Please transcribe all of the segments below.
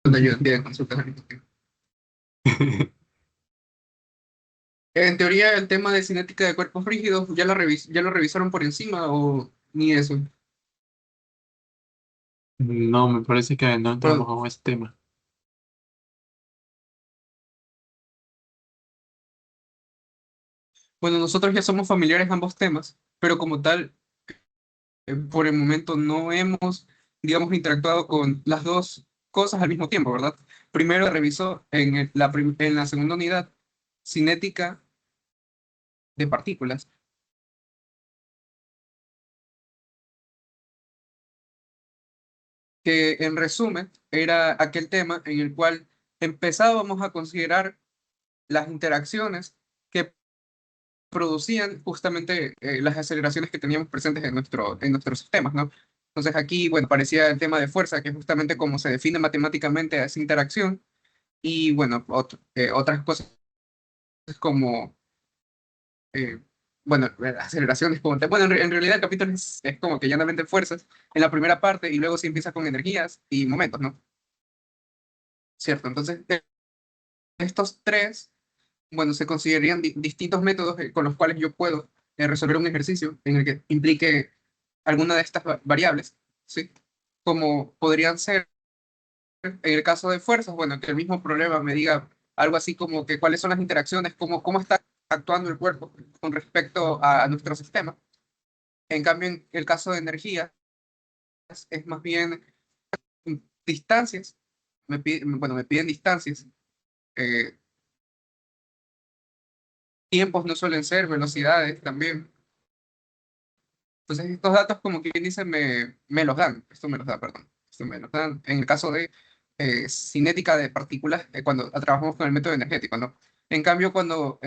Una ayuda en consultas al mismo tiempo. En teoría, el tema de cinética de cuerpos rígidos, ¿ya lo revisaron por encima o ni eso? No, me parece que no entramos Bueno, a ese tema. bueno, nosotros ya somos familiares a ambos temas, pero como tal, por el momento no hemos, digamos, interactuado con las dos cosas al mismo tiempo, ¿verdad? Primero revisó en la segunda unidad cinética de partículas, que en resumen era aquel tema en el cual empezábamos a considerar las interacciones que producían justamente las aceleraciones que teníamos presentes en nuestros sistemas, ¿no? Entonces aquí, bueno, parecía el tema de fuerza, que es justamente cómo se define matemáticamente esa interacción, y bueno, otras cosas como, eh, bueno, aceleraciones, bueno, en realidad el capítulo es como que llanamente fuerzas en la primera parte, y luego se empieza con energías y momentos, ¿no? ¿Cierto? Entonces, estos tres, bueno, se considerarían distintos métodos con los cuales yo puedo resolver un ejercicio en el que implique alguna de estas variables, ¿sí? Como podrían ser, en el caso de fuerzas, bueno, que el mismo problema me diga algo así como que cuáles son las interacciones, cómo está actuando el cuerpo con respecto a nuestro sistema. En cambio, en el caso de energía, es más bien distancias, bueno, me piden distancias, eh, tiempos no suelen ser, velocidades también. Entonces, estos datos, como quien dice, me los dan. Esto me los da, perdón. Esto me los dan. En el caso de cinética de partículas, cuando trabajamos con el método energético, ¿no? En cambio, cuando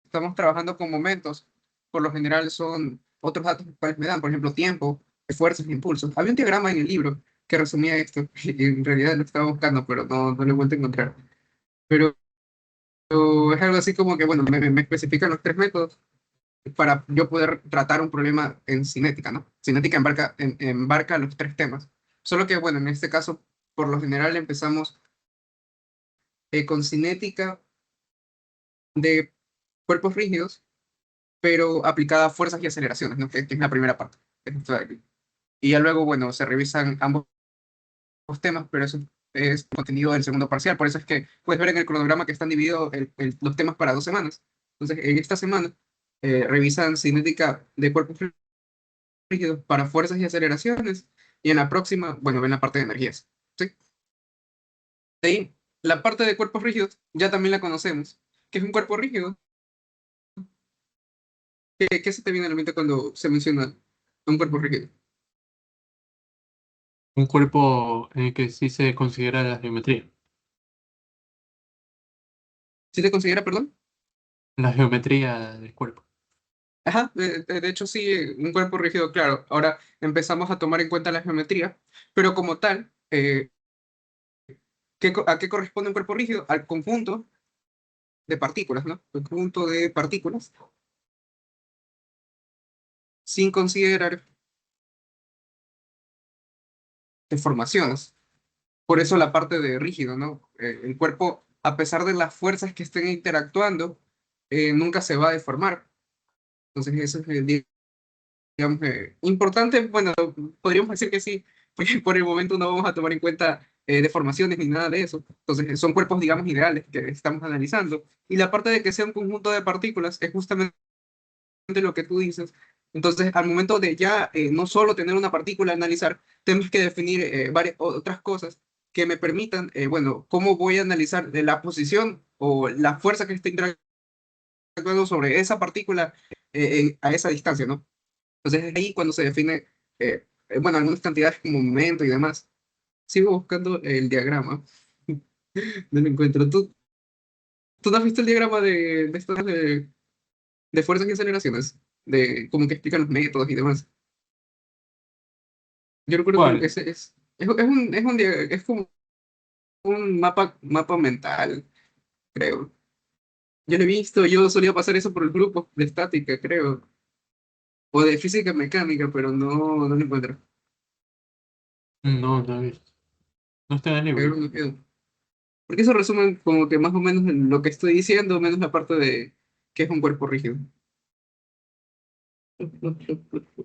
estamos trabajando con momentos, por lo general son otros datos los cuales me dan, por ejemplo, tiempo, esfuerzos e impulsos. Había un diagrama en el libro que resumía esto, y en realidad lo estaba buscando, pero no lo he vuelto a encontrar. Pero es algo así como que, bueno, me especifican los tres métodos para yo poder tratar un problema en cinética, ¿no? Cinética embarca los tres temas. Solo que, bueno, en este caso, por lo general empezamos con cinética de cuerpos rígidos, pero aplicada a fuerzas y aceleraciones, ¿no? Que es la primera parte. Es esto de aquí. Y ya luego, bueno, se revisan ambos temas, pero eso es contenido del segundo parcial. Por eso es que puedes ver en el cronograma que están divididos los temas para 2 semanas. Entonces, en esta semana revisan cinética de cuerpos rígidos para fuerzas y aceleraciones. Y en la próxima, bueno, ven la parte de energías. ¿Sí? De ahí, la parte de cuerpos rígidos ya también la conocemos. ¿Qué es un cuerpo rígido? ¿Qué se te viene a la mente cuando se menciona un cuerpo rígido? Un cuerpo en el que sí se considera la geometría. ¿Sí te considera, perdón? La geometría del cuerpo. Ajá, de hecho sí, un cuerpo rígido, claro. Ahora empezamos a tomar en cuenta la geometría, pero como tal, ¿a qué corresponde un cuerpo rígido? Al conjunto de partículas, ¿no? El conjunto de partículas, sin considerar deformaciones. Por eso la parte de rígido, ¿no? El cuerpo, a pesar de las fuerzas que estén interactuando, nunca se va a deformar. Entonces, eso es, digamos, importante. Bueno, podríamos decir que sí, porque por el momento no vamos a tomar en cuenta deformaciones ni nada de eso. Entonces, son cuerpos, digamos, ideales que estamos analizando. Y la parte de que sea un conjunto de partículas es justamente lo que tú dices. Entonces, al momento de ya no solo tener una partícula a analizar, tenemos que definir varias otras cosas que me permitan, bueno, cómo voy a analizar de la posición o la fuerza que está interactuando sobre esa partícula a esa distancia, ¿no? Entonces, es ahí cuando se define, bueno, algunas cantidades como momento y demás. Sigo buscando el diagrama, no lo encuentro. ¿Tú no has visto el diagrama de estas de fuerzas y aceleraciones? De cómo que explican los métodos y demás. Yo recuerdo que ¿Cuál? es como un mapa mental, creo. Yo lo he visto, yo solía pasar eso por el grupo de estática, creo. O de física mecánica, pero no lo encuentro. No, no he visto. No está en el Pero libro. no quedó. Porque eso resume como que más o menos lo que estoy diciendo, menos la parte de que es un cuerpo rígido. O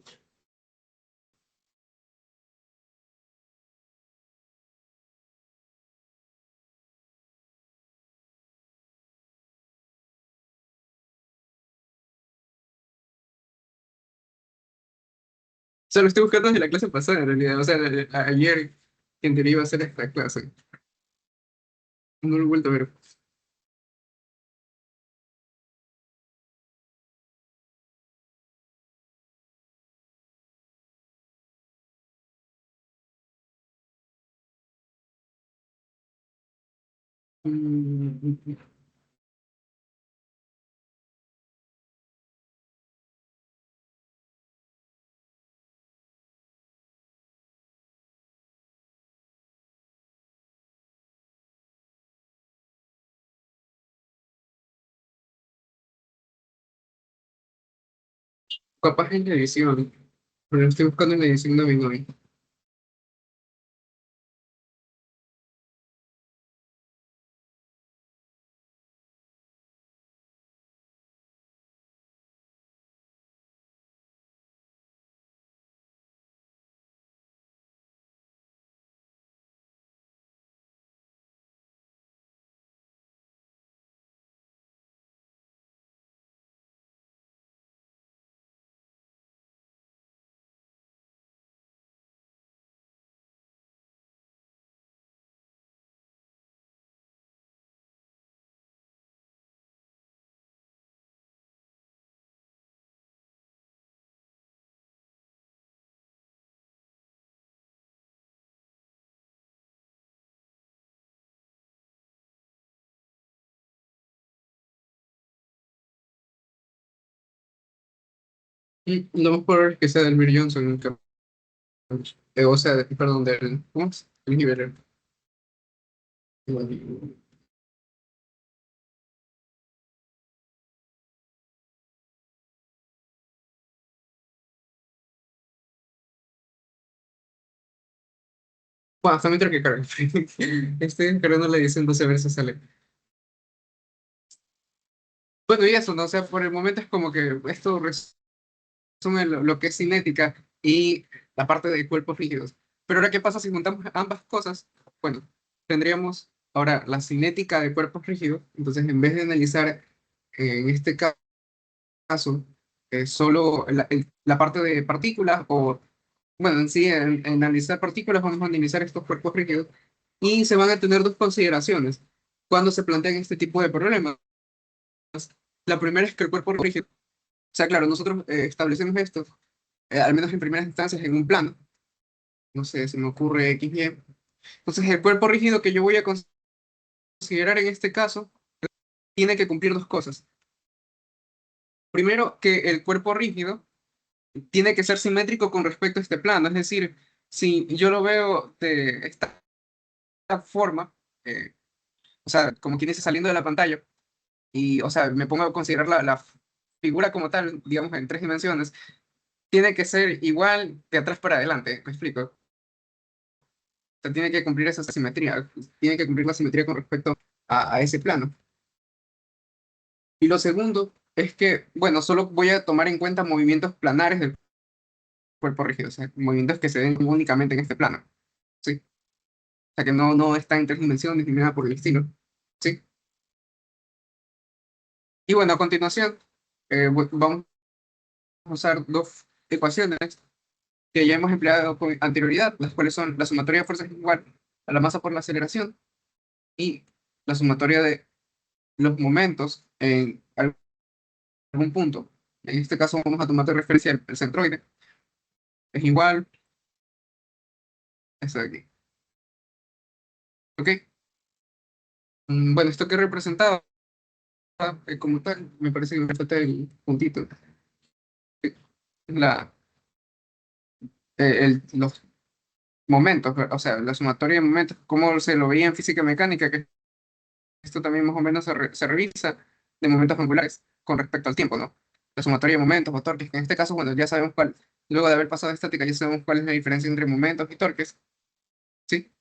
sea, lo estoy buscando desde la clase pasada, en realidad. O sea, ayer, quien teoría iba a hacer esta clase. No lo he vuelto a ver. Mm, Capaz en la edición, pero lo estoy buscando en la edición de mi novia. Lo más probable es que sea del Mir Johnson, o sea, perdón, del, ¿cómo es? El nivel. Bueno, también tengo que cargar. Estoy cargando la edición 12 veces sale. Bueno, y eso, ¿no? O sea, por el momento es como que esto resume lo que es cinética y la parte de cuerpos rígidos. Pero ahora, ¿qué pasa si juntamos ambas cosas? Bueno, tendríamos ahora la cinética de cuerpos rígidos. Entonces, en vez de analizar en este caso solo la parte de partículas o, bueno, en sí, en analizar partículas, vamos a analizar estos cuerpos rígidos y se van a tener dos consideraciones cuando se plantean este tipo de problemas. La primera es que el cuerpo rígido, o sea, claro, nosotros establecemos esto, al menos en primeras instancias, en un plano. No sé, se me ocurre X, Y. Entonces, el cuerpo rígido que yo voy a considerar en este caso tiene que cumplir dos cosas. Primero, que el cuerpo rígido tiene que ser simétrico con respecto a este plano. Es decir, si yo lo veo de esta forma, eh, o sea, como quien dice saliendo de la pantalla, y, o sea, me pongo a considerar la figura como tal, digamos, en tres dimensiones, tiene que ser igual de atrás para adelante. ¿Me explico? O sea, tiene que cumplir esa simetría, tiene que cumplir la simetría con respecto a ese plano. Y lo segundo es que, bueno, solo voy a tomar en cuenta movimientos planares del cuerpo rígido, o sea, movimientos que se den únicamente en este plano, ¿sí? O sea, que no está en tres dimensiones ni nada por el estilo, ¿sí? Y bueno, a continuación, vamos a usar dos ecuaciones que ya hemos empleado con anterioridad, las cuales son la sumatoria de fuerzas es igual a la masa por la aceleración y la sumatoria de los momentos en algún punto. En este caso vamos a tomar de referencia el centroide, es igual a esto de aquí, ¿ok? Bueno, esto que representaba como tal, me parece que me falta el puntito. La, los momentos, o sea, la sumatoria de momentos, como se lo veía en física mecánica, que esto también más o menos se revisa de momentos angulares con respecto al tiempo, ¿no? La sumatoria de momentos o torques, que en este caso, bueno, ya sabemos cuál, luego de haber pasado de estática, ya sabemos cuál es la diferencia entre momentos y torques, ¿sí?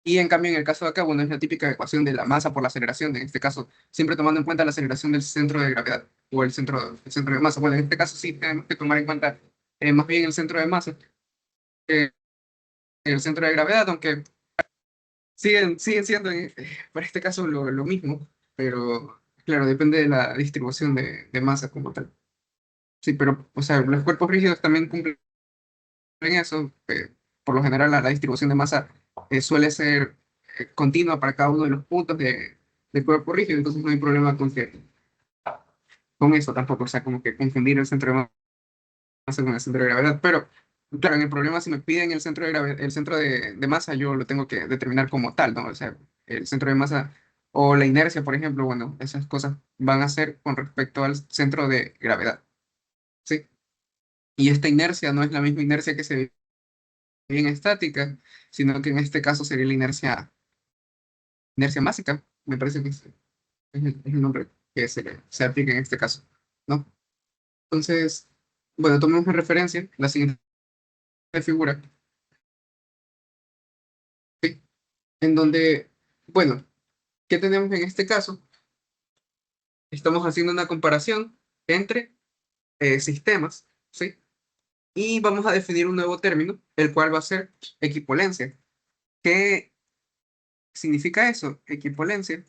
Y en cambio, en el caso de acá, bueno, es la típica ecuación de la masa por la aceleración, en este caso, siempre tomando en cuenta la aceleración del centro de gravedad o el centro de masa. Bueno, en este caso sí tenemos que tomar en cuenta más bien el centro de masa que el centro de gravedad, aunque siguen siendo para este caso lo mismo, pero claro, depende de la distribución de masa como tal. Sí, pero, o sea, los cuerpos rígidos también cumplen eso. Por lo general, la distribución de masa suele ser continua para cada uno de los puntos del cuerpo rígido, entonces no hay problema con eso tampoco, o sea, como que confundir el centro de masa con el centro de gravedad. Pero, claro, en el problema, si me piden el centro de gravedad, el centro de masa, yo lo tengo que determinar como tal, ¿no? O sea, el centro de masa o la inercia, por ejemplo, bueno, esas cosas van a ser con respecto al centro de gravedad, ¿sí? Y esta inercia no es la misma inercia que se ve en estática, sino que en este caso sería la inercia másica, me parece que es el nombre que se aplica en este caso, ¿no? Entonces, bueno, tomemos en referencia la siguiente figura, ¿sí? En donde, bueno, ¿qué tenemos en este caso? Estamos haciendo una comparación entre sistemas, ¿sí? Y vamos a definir un nuevo término, el cual va a ser equipolencia. ¿Qué significa eso? Equipolencia.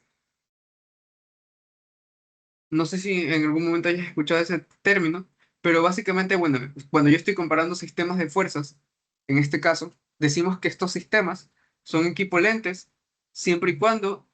No sé si en algún momento hayas escuchado ese término, pero básicamente, bueno, cuando yo estoy comparando sistemas de fuerzas, en este caso, decimos que estos sistemas son equivalentes siempre y cuando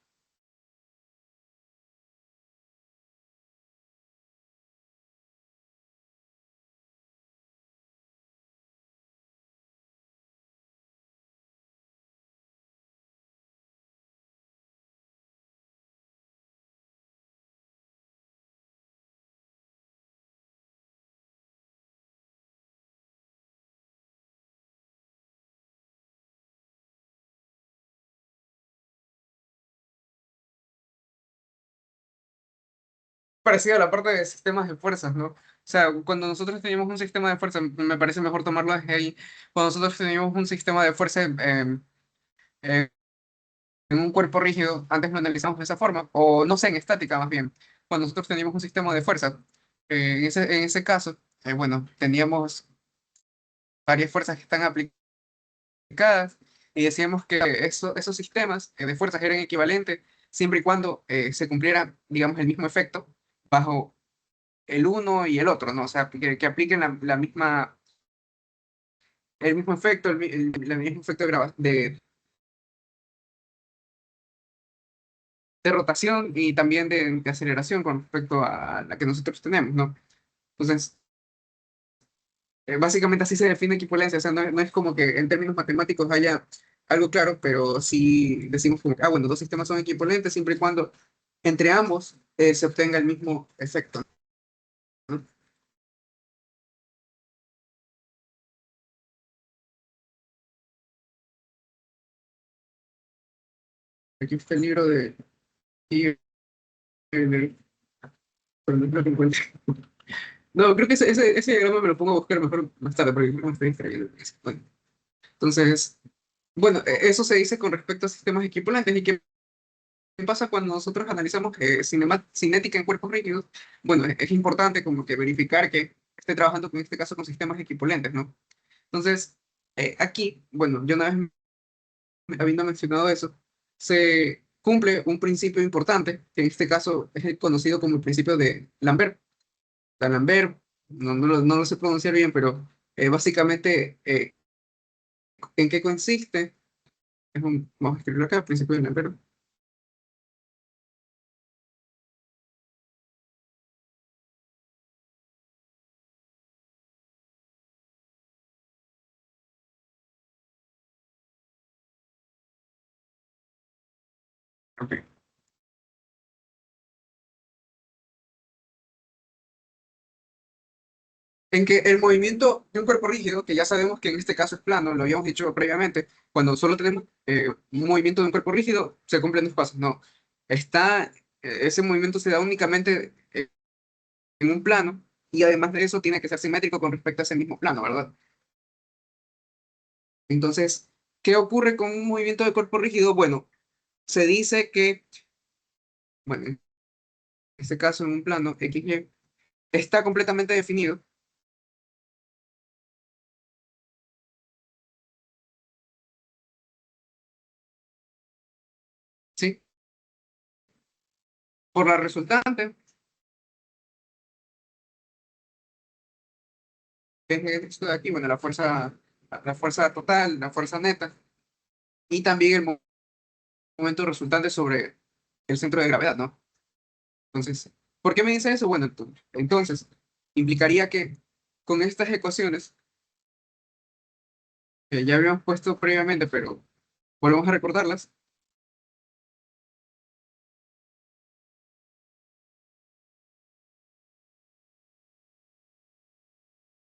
parecido a la parte de sistemas de fuerzas, ¿no? O sea, cuando nosotros teníamos un sistema de fuerza, me parece mejor tomarlo desde ahí. Cuando nosotros teníamos un sistema de fuerza eh, en un cuerpo rígido, antes lo analizamos de esa forma, o no sé, en estática más bien. Cuando nosotros teníamos un sistema de fuerza, en ese caso, bueno, teníamos varias fuerzas que están aplicadas y decíamos que esos sistemas de fuerzas eran equivalentes siempre y cuando se cumpliera, digamos, el mismo efecto bajo el uno y el otro, ¿no? O sea, que apliquen la misma, el mismo efecto, el mismo efecto de rotación y también de aceleración con respecto a la que nosotros tenemos, ¿no? Entonces, básicamente así se define equivalencia, o sea, no es como que en términos matemáticos haya algo claro, pero sí decimos como que, bueno, dos sistemas son equivalentes siempre y cuando entre ambos se obtenga el mismo efecto, ¿no? Aquí está el libro de... y pero no creo que encuentre. No, creo que ese diagrama me lo pongo a buscar mejor más tarde, porque me estoy distrayendo. Bueno, entonces, bueno, eso se dice con respecto a sistemas equivalentes. ¿Y qué pasa cuando nosotros analizamos cinética en cuerpos rígidos? Bueno, es importante como que verificar que esté trabajando en este caso con sistemas equivalentes, ¿no? Entonces, aquí, bueno, yo una vez habiendo mencionado eso, se cumple un principio importante, que en este caso es el conocido como el principio de Lambert. D'Alembert, no lo sé pronunciar bien, pero básicamente, ¿en qué consiste? Vamos a escribirlo acá, principio de D'Alembert. Ok. En que el movimiento de un cuerpo rígido, que ya sabemos que en este caso es plano, lo habíamos dicho previamente, cuando solo tenemos un movimiento de un cuerpo rígido, se cumplen dos pasos. No, ese movimiento se da únicamente en un plano y además de eso tiene que ser simétrico con respecto a ese mismo plano, ¿verdad? Entonces, ¿qué ocurre con un movimiento de cuerpo rígido? Bueno, se dice que, bueno, en este caso en un plano XY, está completamente definido, ¿sí? Por la resultante, que es esto de aquí, bueno, la fuerza total, la fuerza neta, y también el momento resultante sobre el centro de gravedad, ¿no? Entonces, ¿por qué me dice eso? Bueno, entonces, implicaría que con estas ecuaciones, que ya habíamos puesto previamente, pero volvemos a recordarlas,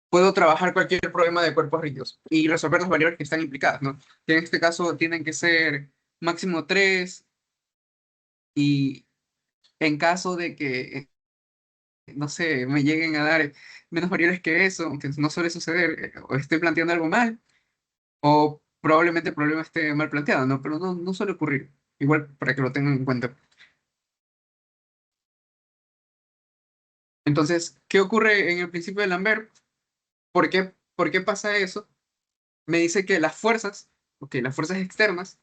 puedo trabajar cualquier problema de cuerpos rígidos y resolver las variables que están implicadas, ¿no? Que en este caso tienen que ser máximo 3 y en caso de que, no sé, me lleguen a dar menos variables que eso, aunque no suele suceder, o estoy planteando algo mal, o probablemente el problema esté mal planteado, ¿no? Pero no suele ocurrir. Igual para que lo tengan en cuenta. Entonces, ¿qué ocurre en el principio de Lambert? Por qué pasa eso? Me dice que las fuerzas, ok, las fuerzas externas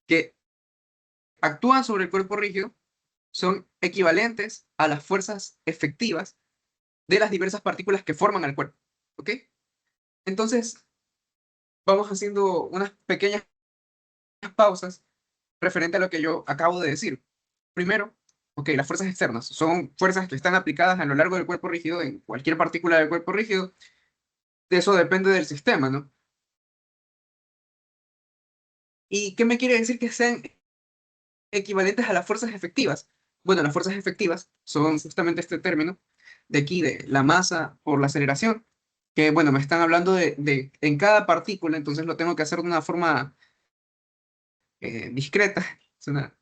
que actúan sobre el cuerpo rígido son equivalentes a las fuerzas efectivas de las diversas partículas que forman el cuerpo, ¿ok? Entonces, vamos haciendo unas pequeñas pausas referente a lo que yo acabo de decir. Primero, ok, las fuerzas externas son fuerzas que están aplicadas a lo largo del cuerpo rígido, en cualquier partícula del cuerpo rígido. De eso depende del sistema, ¿no? ¿Y qué me quiere decir que sean equivalentes a las fuerzas efectivas? Bueno, las fuerzas efectivas son justamente este término de aquí, de la masa por la aceleración, que bueno, me están hablando en cada partícula, entonces lo tengo que hacer de una forma discreta. Suena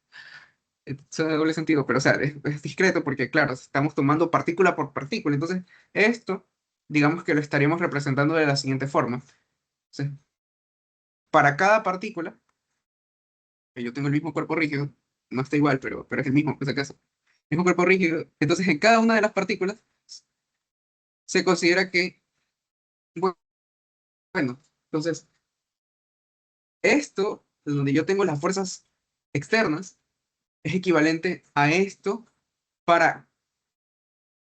de doble sentido, pero o sea, es discreto porque claro, estamos tomando partícula por partícula, entonces esto, digamos que lo estaríamos representando de la siguiente forma. Entonces, para cada partícula, que yo tengo el mismo cuerpo rígido, no está igual, pero es el mismo, por si acaso. Mismo cuerpo rígido. Entonces, en cada una de las partículas se considera que, bueno, entonces, esto, donde yo tengo las fuerzas externas, es equivalente a esto para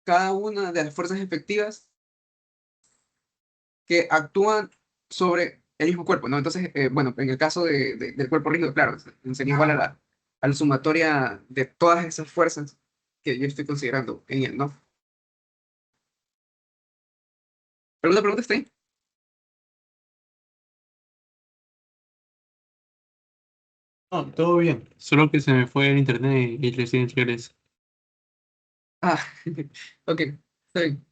cada una de las fuerzas efectivas que actúan sobre el mismo cuerpo, ¿no? Entonces, bueno, en el caso del cuerpo rígido, claro, sería igual a la sumatoria de todas esas fuerzas que yo estoy considerando en él, ¿no? ¿Alguna pregunta está ahí? No, todo bien. Solo que se me fue el internet y recién regresa. Ah, ok, está bien.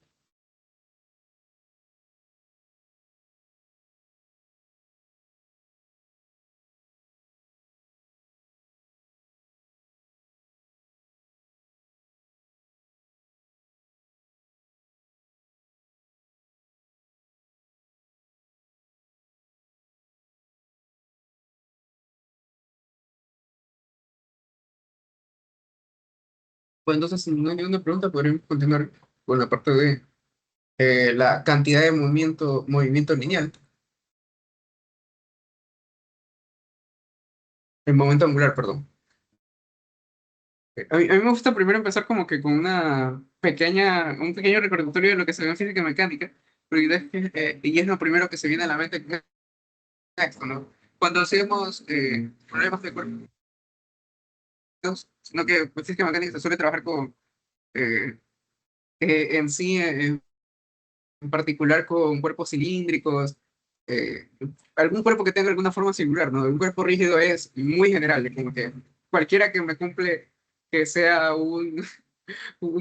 Pues entonces, si no hay ninguna pregunta, podríamos continuar con la parte de la cantidad de movimiento lineal, el momento angular, perdón. A mí me gusta primero empezar como que con un pequeño recordatorio de lo que se ve en física mecánica, porque y es lo primero que se viene a la mente con esto, ¿no? Cuando hacemos problemas de cuerpos, sino que en física mecánica se suele trabajar con, eh, en sí, en particular con cuerpos cilíndricos, eh, algún cuerpo que tenga alguna forma singular, ¿no? Un cuerpo rígido es muy general, como que cualquiera que me cumple que sea un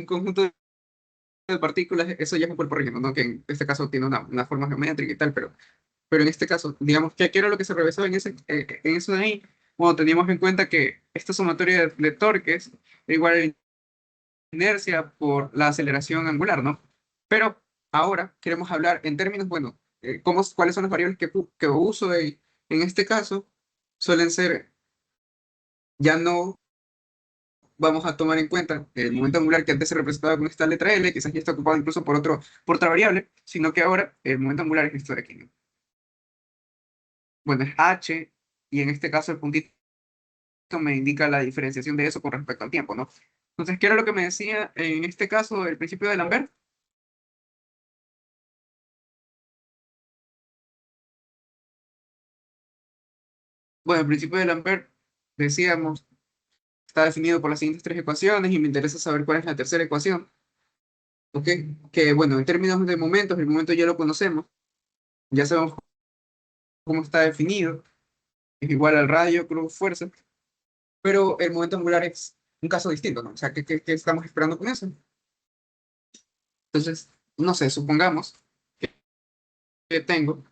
conjunto de partículas, eso ya es un cuerpo rígido, ¿no? Que en este caso tiene una forma geométrica y tal, pero en este caso, digamos, ¿qué era lo que se revisó en eso de ahí? Bueno, teníamos en cuenta que esta sumatoria de torques es igual a la inercia por la aceleración angular, ¿no? Pero ahora queremos hablar en términos, bueno, cuáles son las variables que uso En este caso, suelen ser, ya no vamos a tomar en cuenta el momento angular que antes se representaba con esta letra L, quizás ya está ocupado incluso por otra variable, sino que ahora el momento angular es esto de aquí, ¿no? Bueno, es h, y en este caso el puntito me indica la diferenciación de eso con respecto al tiempo, ¿no? Entonces, ¿qué era lo que me decía en este caso el principio de Lambert? Bueno, el principio de Lambert, decíamos, está definido por las siguientes tres ecuaciones y me interesa saber cuál es la tercera ecuación, ¿ok? Que bueno, en términos de momentos, el momento ya lo conocemos, ya sabemos cómo está definido, es igual al radio cruz fuerza, pero el momento angular es un caso distinto, ¿no? O sea, ¿qué estamos esperando con eso? Entonces, no sé, supongamos que tengo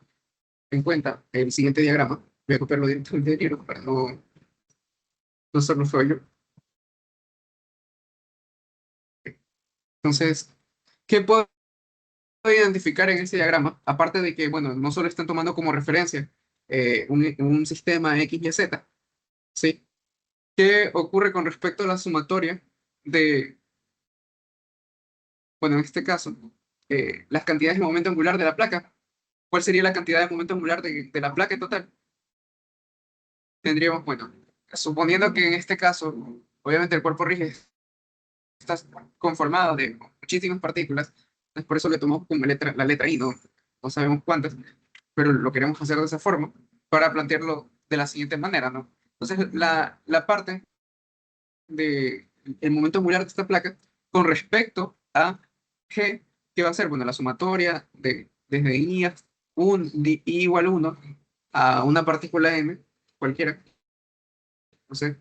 en cuenta el siguiente diagrama, voy a copiarlo directamente del libro para no hacerlo feo yo. Entonces, ¿qué puedo identificar en ese diagrama? Aparte de que, bueno, no solo están tomando como referencia un sistema X y Z, ¿sí? ¿Qué ocurre con respecto a la sumatoria de, bueno, en este caso, las cantidades de momento angular de la placa? ¿Cuál sería la cantidad de momento angular de la placa en total? Tendríamos, bueno, suponiendo que en este caso, obviamente el cuerpo rígido está conformado de muchísimas partículas, es por eso le tomamos como letra, la letra I, no sabemos cuántas, pero lo queremos hacer de esa forma para plantearlo de la siguiente manera, ¿no? Entonces, la parte de el momento angular de esta placa con respecto a G, ¿qué va a ser? Bueno, la sumatoria desde I igual a 1 a una partícula m, cualquiera, no sé.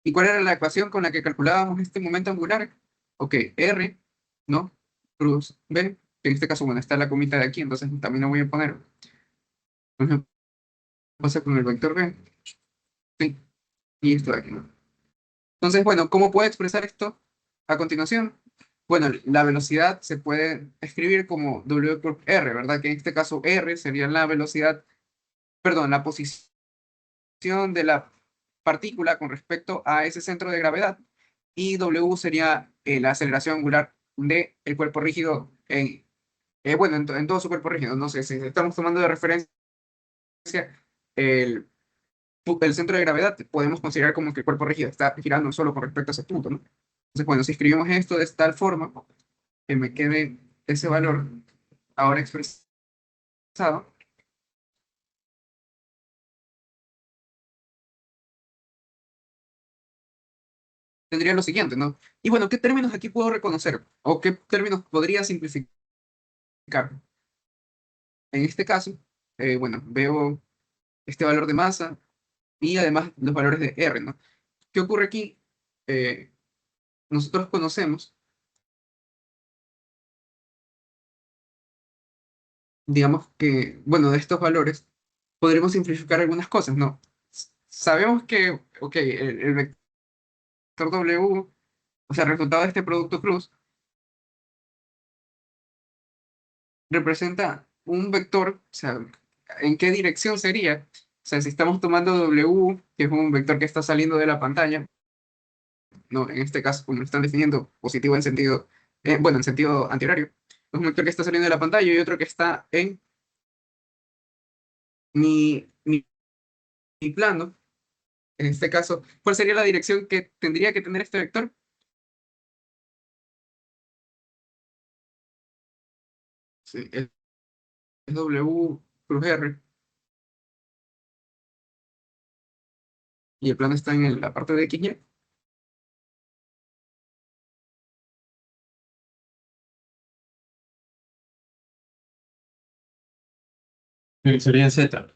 ¿Y cuál era la ecuación con la que calculábamos este momento angular? Ok, R, ¿no? Cruz B, que en este caso, bueno, está la comita de aquí, entonces también lo voy a poner. Lo mismo pasa con el vector B, sí, y esto de aquí, ¿no? Entonces, bueno, ¿cómo puedo expresar esto a continuación? Bueno, la velocidad se puede escribir como W por R, ¿verdad? Que en este caso R sería la velocidad, perdón, la posición de la partícula con respecto a ese centro de gravedad, y W sería la aceleración angular del cuerpo rígido bueno, en todo su cuerpo rígido. No sé si estamos tomando de referencia el, el centro de gravedad, podemos considerar como que el cuerpo rígido está girando solo con respecto a ese punto, ¿no? Entonces, bueno, si escribimos esto de tal forma que me quede ese valor ahora expresado, tendría lo siguiente, ¿no? Y bueno, ¿qué términos aquí puedo reconocer? ¿O qué términos podría simplificar? En este caso, bueno, veo este valor de masa y además los valores de R, ¿no? ¿Qué ocurre aquí? Eh, Nosotros conocemos, digamos que, bueno, de estos valores podremos simplificar algunas cosas, ¿no? Sabemos que, ok, el vector W, o sea, el resultado de este producto cruz, representa un vector, o sea, ¿en qué dirección sería? O sea, si estamos tomando W, que es un vector que está saliendo de la pantalla, ¿no? En este caso, como lo están definiendo, positivo en sentido, bueno, en sentido antihorario, es un vector que está saliendo de la pantalla y otro que está en mi plano. En este caso, ¿cuál sería la dirección que tendría que tener este vector? Sí, es W cruz R, y el plano está en la parte de X, Y. Sería en Z.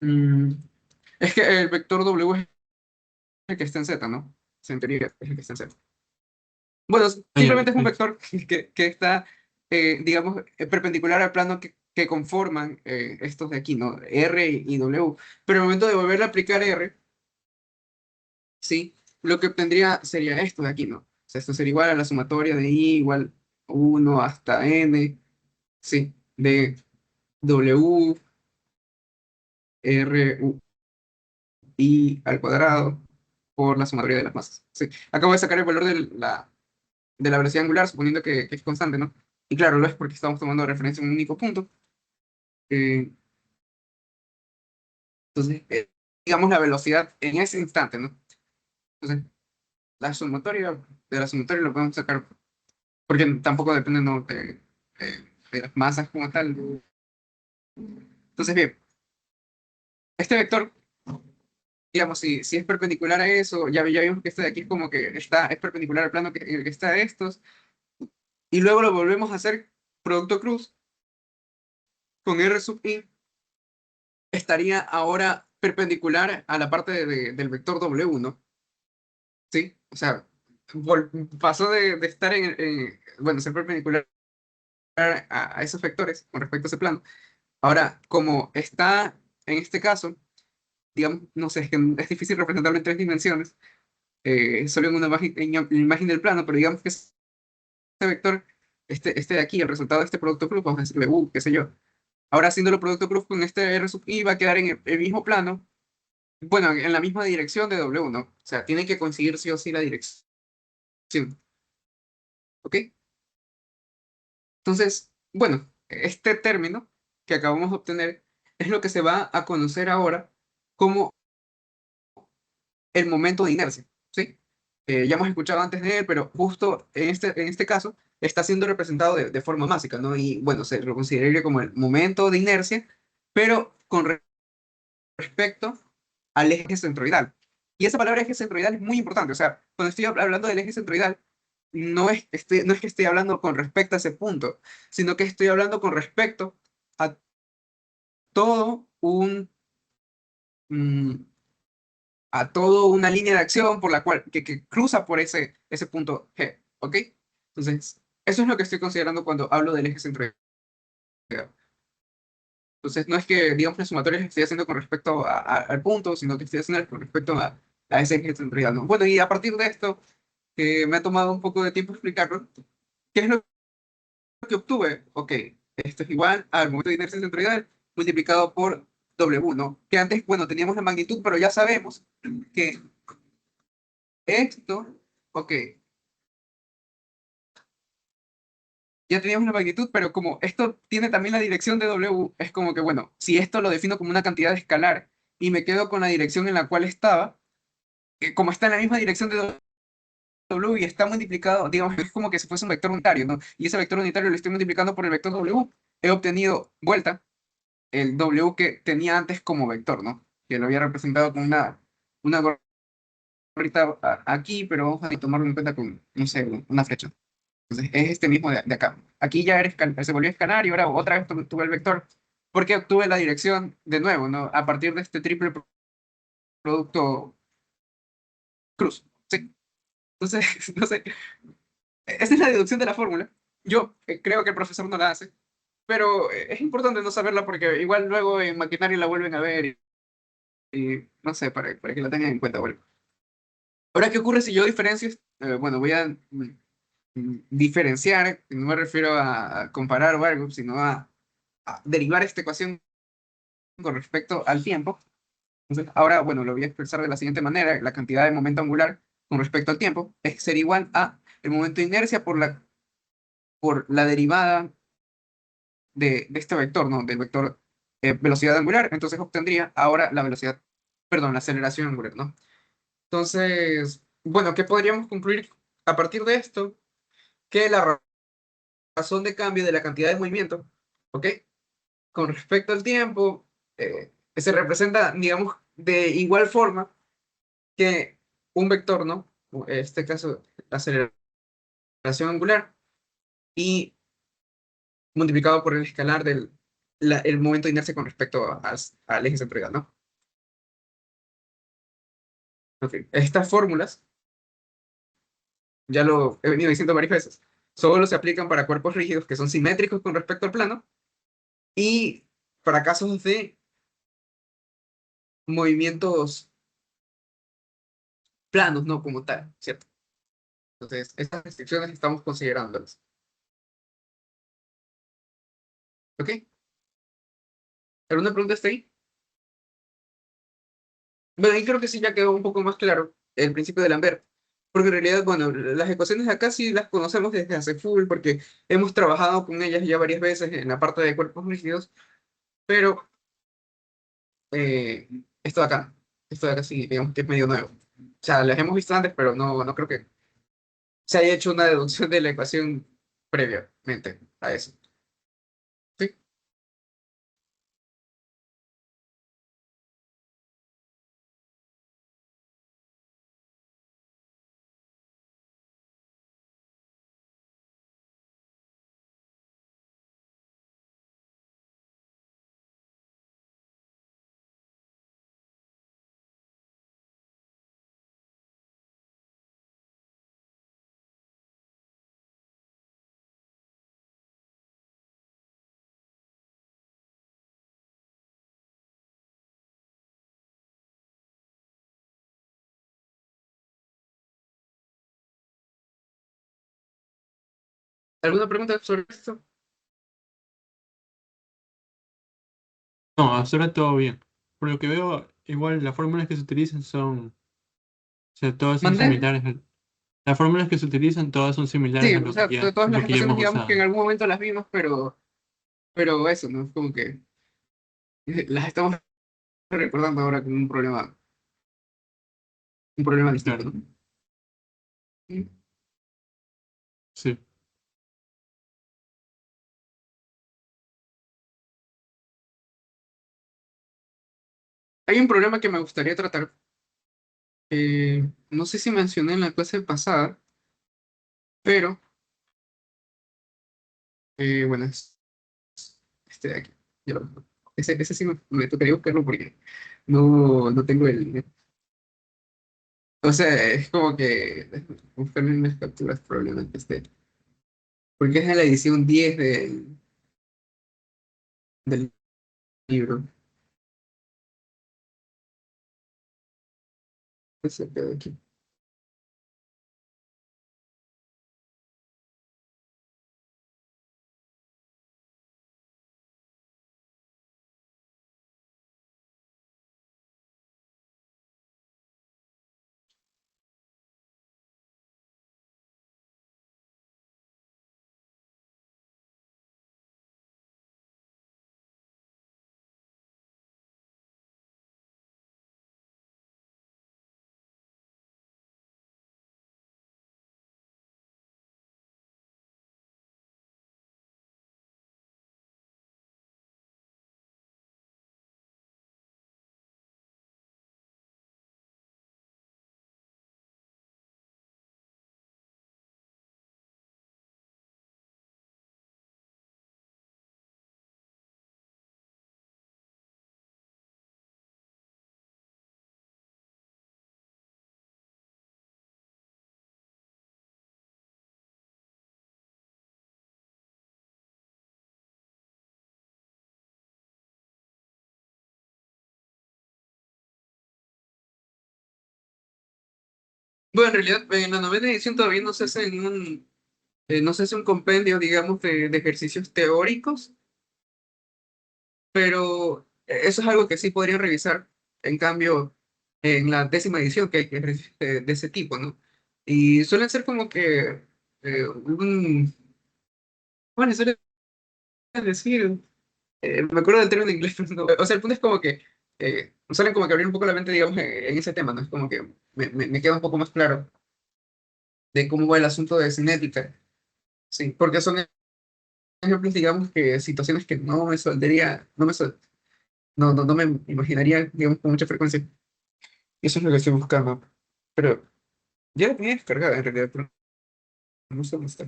Mm, es que el vector W es el que está en Z, ¿no? Se en teoría es el que está en Z. Bueno, Ah, ya, simplemente es un perfecto. vector que está, digamos, perpendicular al plano que conforman estos de aquí, ¿no? R y W. Pero al momento de volver a aplicar R, ¿sí? Lo que obtendría sería esto de aquí, ¿no? O sea, esto sería igual a la sumatoria de I igual 1 hasta N, ¿sí? De W RUI al cuadrado por la sumatoria de las masas. Sí. Acabo de sacar el valor de la velocidad angular, suponiendo que es constante, ¿no? Y claro, lo es porque estamos tomando referencia a un único punto. Eh, entonces, digamos la velocidad en ese instante, ¿no? Entonces, la sumatoria, de la sumatoria lo podemos sacar, porque tampoco depende, ¿no? de las masas como tal. Entonces, bien, este vector, digamos, si es perpendicular a eso, ya vimos que este de aquí es como que es perpendicular al plano que está de estos, y luego lo volvemos a hacer producto cruz con R sub i, estaría ahora perpendicular a la parte del vector W, ¿no? ¿Sí? O sea, pasó de estar bueno, ser perpendicular a esos vectores con respecto a ese plano. Ahora, como está en este caso, digamos, no sé, es que es difícil representarlo en tres dimensiones, solo en una imagen del plano, pero digamos que este vector, este de aquí, el resultado de este producto cruz, vamos a decirle qué sé yo. Ahora haciéndolo producto cruz con este R sub i va a quedar en el mismo plano, bueno, en la misma dirección de W, ¿no? O sea, tiene que coincidir sí o sí la dirección, ¿ok? Entonces, bueno, este término que acabamos de obtener es lo que se va a conocer ahora como el momento de inercia, ¿sí? Ya hemos escuchado antes de él, pero justo en este caso está siendo representado de forma másica, ¿no? Y bueno, se lo consideraría como el momento de inercia, pero con respecto al eje centroidal. Y esa palabra eje centroidal es muy importante, o sea, cuando estoy hablando del eje centroidal, no es que estoy hablando con respecto a ese punto, sino que estoy hablando con respecto a todo mm, a toda una línea de acción por la cual, que cruza por ese punto G, ¿ok? Entonces, eso es lo que estoy considerando cuando hablo del eje centroidal. Entonces, no es que, digamos, la sumatoria la estoy haciendo con respecto al punto, sino que estoy haciendo con respecto a ese eje centroidal, ¿no? Bueno, y a partir de esto, que me ha tomado un poco de tiempo explicarlo, ¿qué es lo que obtuve? Ok, esto es igual al momento de inercia centroidal multiplicado por W, ¿no? Que antes, bueno, teníamos la magnitud, pero ya sabemos que esto, ok, ya teníamos la magnitud, pero como esto tiene también la dirección de W, es como que, bueno, si esto lo defino como una cantidad escalar y me quedo con la dirección en la cual estaba, como está en la misma dirección de W y está multiplicado, digamos, es como que si fuese un vector unitario, ¿no? Y ese vector unitario lo estoy multiplicando por el vector W, he obtenido vuelta el W que tenía antes como vector, ¿no? Que lo había representado con una gorrita aquí, pero vamos a tomarlo en cuenta con, no sé, una flecha. Entonces, es este mismo de acá. Aquí ya se volvió a escalar y ahora otra vez tuve el vector porque obtuve la dirección de nuevo, ¿no? A partir de este triple producto cruz. ¿Sí? Entonces, no sé, esa es la deducción de la fórmula. Yo creo que el profesor no la hace, pero es importante no saberla porque igual luego en maquinaria la vuelven a ver y no sé, para que la tengan en cuenta. Bueno. Ahora, ¿qué ocurre si yo diferencio? Bueno, voy a diferenciar, no me refiero a comparar o algo, sino a derivar esta ecuación con respecto al tiempo. Entonces, ahora, bueno, lo voy a expresar de la siguiente manera. La cantidad de momento angular con respecto al tiempo es ser igual a el momento de inercia por la derivada de este vector, ¿no? Del vector velocidad angular. Entonces obtendría ahora la velocidad, perdón, la aceleración angular, ¿no? Entonces, bueno, ¿qué podríamos concluir a partir de esto? Que la razón de cambio de la cantidad de movimiento, ¿ok? Con respecto al tiempo, se representa, digamos, de igual forma que un vector, ¿no? En este caso, la aceleración angular y multiplicado por el escalar el momento de inercia con respecto al eje centroidal, ¿no? Ok. Estas fórmulas, ya lo he venido diciendo varias veces, solo se aplican para cuerpos rígidos que son simétricos con respecto al plano y para casos de movimientos planos, ¿no? Como tal, ¿cierto? Entonces, estas restricciones estamos considerándolas. ¿Ok? ¿Alguna pregunta hasta ahí? Bueno, ahí creo que sí ya quedó un poco más claro el principio de Lambert. Porque en realidad, bueno, las ecuaciones de acá sí las conocemos desde hace full, porque hemos trabajado con ellas ya varias veces en la parte de cuerpos rígidos, pero eh, esto de acá, esto de acá sí, digamos que es medio nuevo. O sea, las hemos visto antes, pero no creo que se haya hecho una deducción de la ecuación previamente a eso. ¿Sí? ¿Alguna pregunta sobre esto? No, hasta ahora todo bien. Por lo que veo, igual las fórmulas que se utilizan son, o sea, todas son ¿Mandé? similares. Las fórmulas que se utilizan todas son similares Sí, a o sea, todas las lo que ya ecuaciones hemos digamos que en usado. algún momento las vimos, pero eso, ¿no? Es como que las estamos recordando ahora con un problema distinto, Claro, ¿no? Mm. sí. Hay un problema que me gustaría tratar. No sé si mencioné en la clase pasada, pero bueno, es este de aquí. Ya ese sí me tocaría buscarlo porque no tengo el. O sea, es como que buscarlo en las capturas probablemente esté. Porque es de la edición 10 del libro. Ese de aquí. Bueno, en realidad en la novena edición todavía no se hace un compendio, digamos, de ejercicios teóricos, pero eso es algo que sí podrían revisar, en cambio, en la décima edición, que hay ejercicios de ese tipo, ¿no? Y suelen ser como que, bueno, suelen decir, me acuerdo del término en inglés, pero o sea, el punto es como que suelen como que abrir un poco la mente, digamos, en ese tema, ¿no? Es como que me queda un poco más claro de cómo va el asunto de cinética, sí, porque son ejemplos, digamos, que situaciones que no me saldría, no me imaginaría, digamos, con mucha frecuencia. Y eso es lo que estoy buscando. Pero ya la tenía descargada en realidad, pero no sé dónde está.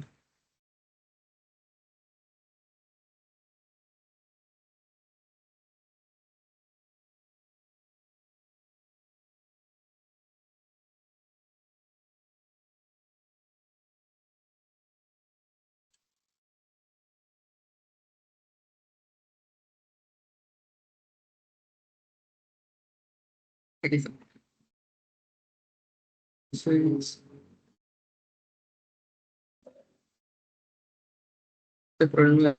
Aquí está. Entonces, el problema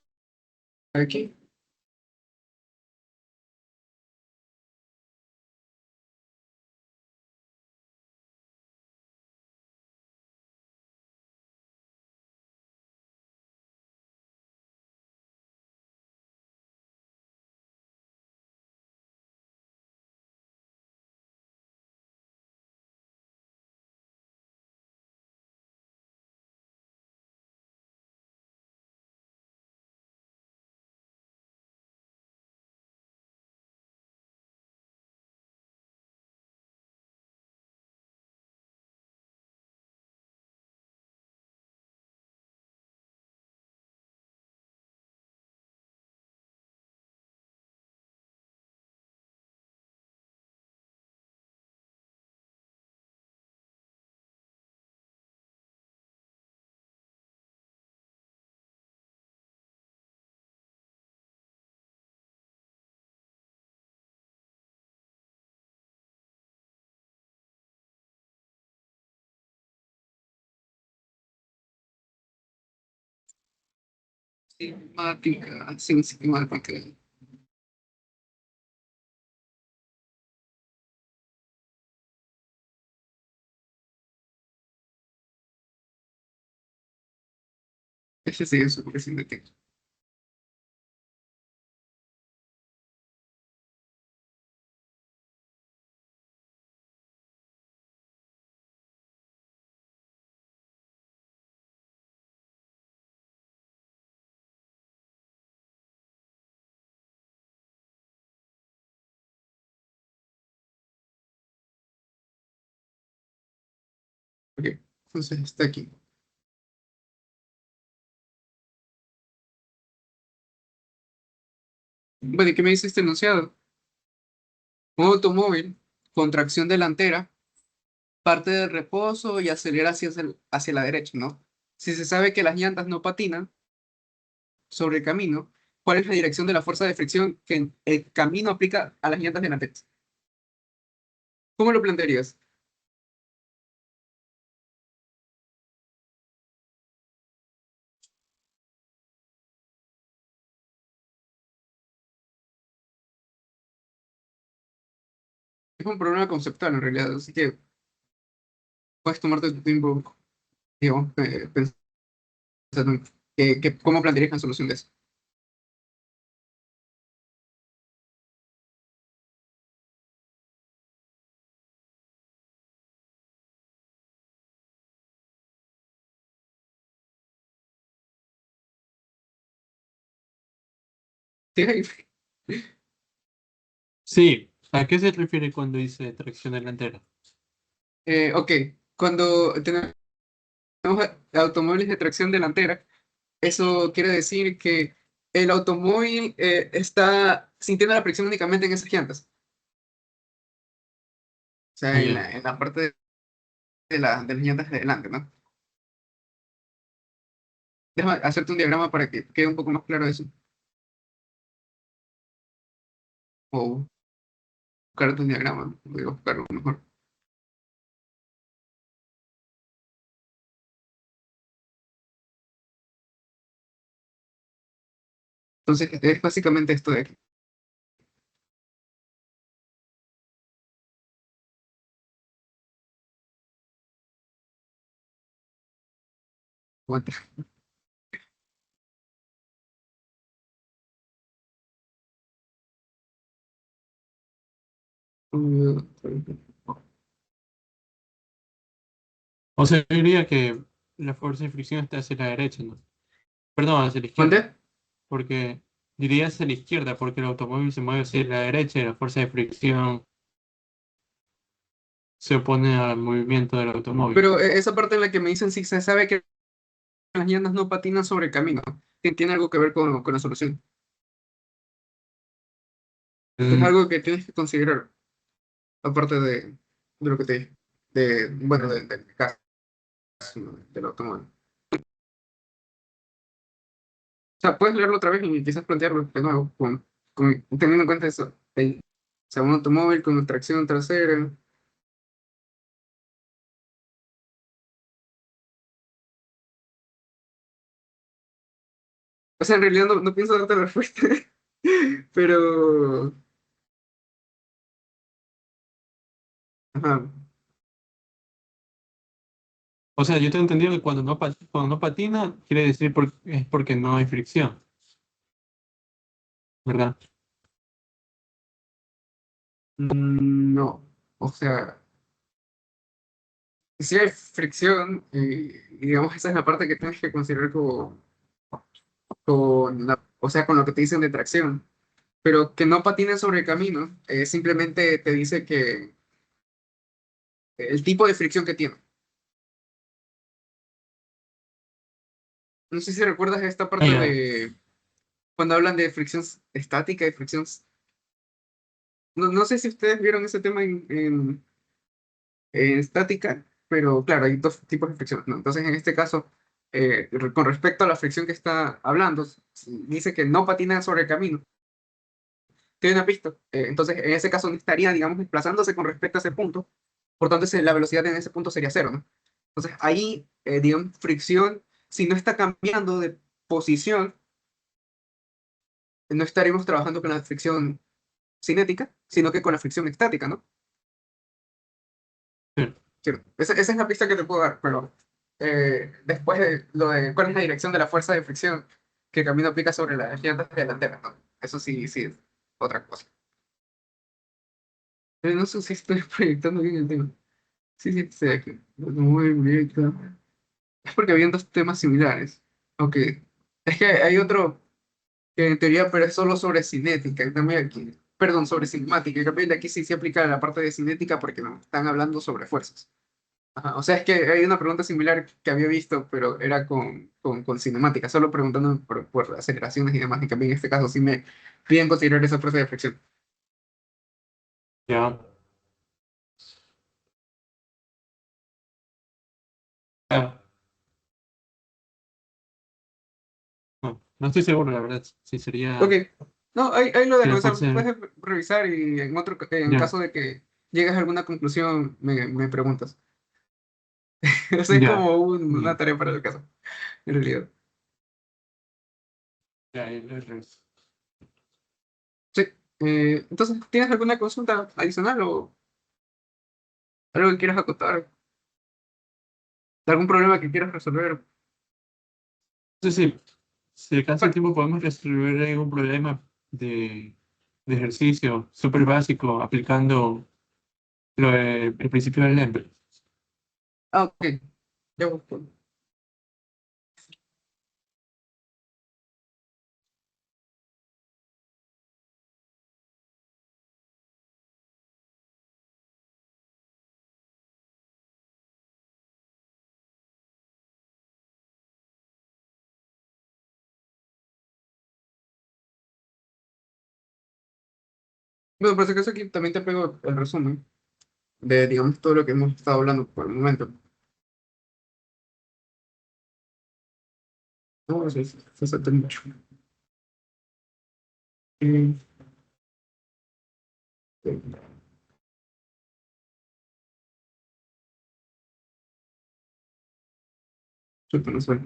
aquí. Cinemática, sin cinemática. Ese sí es súper cinético. Ok, entonces está aquí. Bueno, ¿y qué me dice este enunciado? Un automóvil con tracción delantera parte del reposo y acelera hacia la derecha, ¿no? Si se sabe que las llantas no patinan sobre el camino, ¿cuál es la dirección de la fuerza de fricción que el camino aplica a las llantas delanteras? ¿Cómo lo plantearías? Es un problema conceptual en realidad, así que puedes tomarte tu tiempo, digamos, pensando en cómo plantearías la solución de eso. Sí. Sí, ¿a qué se refiere cuando dice tracción delantera? Ok, cuando tenemos automóviles de tracción delantera, eso quiere decir que el automóvil está sintiendo la fricción únicamente en esas llantas, o Ah, sea, en ya. la parte de las llantas de adelante, ¿no? Déjame hacerte un diagrama para que quede un poco más claro eso, o buscarte un diagrama, voy a buscarlo mejor. Entonces, es básicamente esto de aquí. Aguanta. O sea, yo diría que la fuerza de fricción está hacia la derecha, ¿no? Perdón, hacia la izquierda. ¿Mande? Porque diría hacia la izquierda, porque el automóvil se mueve hacia la derecha y la fuerza de fricción se opone al movimiento del automóvil. Pero esa parte en la que me dicen si se sabe que las llantas no patinan sobre el camino, tiene algo que ver con la solución. Es Mm, algo que tienes que considerar, aparte de lo que te dije, bueno, del caso, ¿no? Del automóvil. O sea, puedes leerlo otra vez y quizás plantearlo de nuevo, teniendo en cuenta eso. O sea, un automóvil con tracción trasera. O sea, en realidad no pienso darte la respuesta, pero... Ajá. O sea, yo tengo entendido que cuando no patina, quiere decir es porque no hay fricción, ¿verdad? No, o sea, si hay fricción, y digamos, esa es la parte que tienes que considerar o sea, con lo que te dicen de tracción, pero que no patinen sobre el camino, simplemente te dice que el tipo de fricción que tiene. No sé si recuerdas esta Ah, parte ya. de cuando hablan de fricción estática y fricción... No sé si ustedes vieron ese tema en estática, pero claro, hay dos tipos de fricción, ¿no? Entonces, en este caso, con respecto a la fricción que está hablando, dice que no patina sobre el camino, tiene una pista. Entonces, en ese caso, no estaría, digamos, desplazándose con respecto a ese punto. Por tanto, la velocidad en ese punto sería cero, ¿no? Entonces, ahí, digamos, fricción, si no está cambiando de posición, no estaríamos trabajando con la fricción cinética, sino que con la fricción estática, ¿no? Sí. Sí, esa es la pista que te puedo dar, pero después de lo de cuál es la dirección de la fuerza de fricción que el camino aplica sobre las llantas delanteras, ¿no? Eso sí, sí es otra cosa. Pero no sé si estoy proyectando bien el tema. Sí, sí, sí, aquí. Muy bien. Es porque habían dos temas similares. Ok. Es que hay otro que en teoría, pero es solo sobre cinética. Y también aquí, perdón, sobre cinemática. Y también de aquí sí se aplica la parte de cinética porque nos están hablando sobre fuerzas. Ajá, o sea, es que hay una pregunta similar que había visto, pero era con cinemática, solo preguntando por aceleraciones y demás. Y también en este caso sí me piden considerar esa fuerza de fricción. Ya. Ah, no, no estoy seguro, la verdad. Si Ok. sería. No, ahí lo dejo. Sería O sea, fuerza. puedes revisar y en Ya, caso de que llegues a alguna conclusión, me preguntas. Eso es ya. como Ya, una tarea para el caso, en realidad. ya, el Sí. Entonces, ¿tienes alguna consulta adicional o algo que quieras acotar? ¿Algún problema que quieras resolver? Sí, sí. Si alcanza el Bueno, tiempo, podemos resolver algún problema de ejercicio súper básico aplicando el principio del Lembert. ok. Ya, bueno, por si acaso aquí también te pego el resumen de, digamos, todo lo que hemos estado hablando por el momento. No, se salta mucho. Eh, chuta, no sé.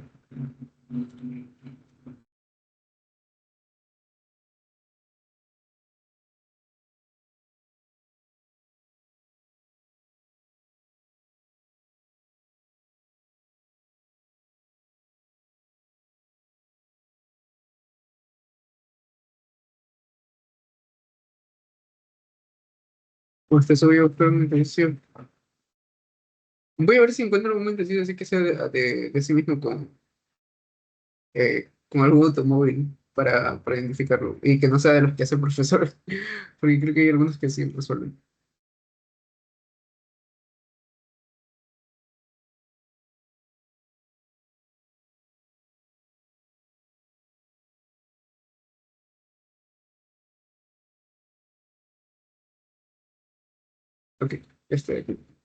Pues te subí a buscar una intención. Voy a ver si encuentro algún intención así que sea de sí mismo con algún automóvil para identificarlo y que no sea de los que hace el profesor, porque creo que hay algunos que sí resuelven. Ok, este de aquí.